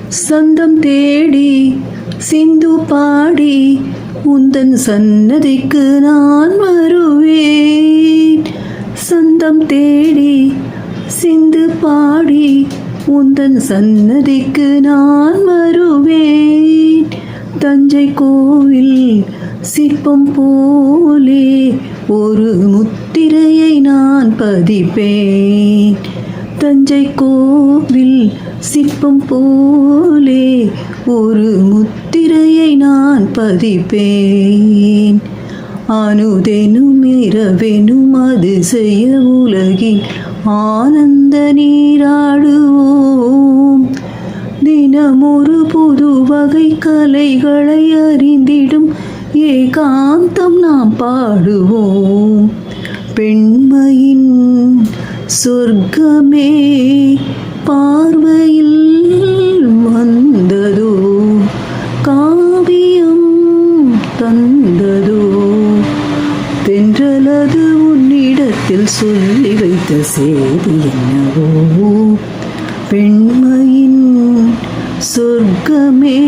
சொந்தம் தேடி சிந்து பாடி உந்தன் சன்னதிக்கு நான் வருவேன். சொந்தம் தேடி சிந்து பாடி உந்தன் சன்னதிக்கு நான் வருவேன். தஞ்சை கோவில் சிற்பம் போலே ஒரு முத்திரையை நான் பதிப்பேன். தஞ்சை கோவில் சிற்பம் போலே ஒரு முத்திரையை நான் பதிப்பேன். அனுதெனும் இரவெனும் அதிசய உலகின் ஆனந்த நீராடுவோம். தினமொரு புது வகை கலைகளை அறிந்திடும் ஏகாந்தம் நாம் பாடுவோம். பெண்மையின் சொர்க்கமே பார்வையில் வந்ததோ, காவியம் தந்ததோ, தென்றலது உன்னிடத்தில் சொல்லி வைத்த செய்தி என்னவோ. பெண்மையின் சொர்க்கமே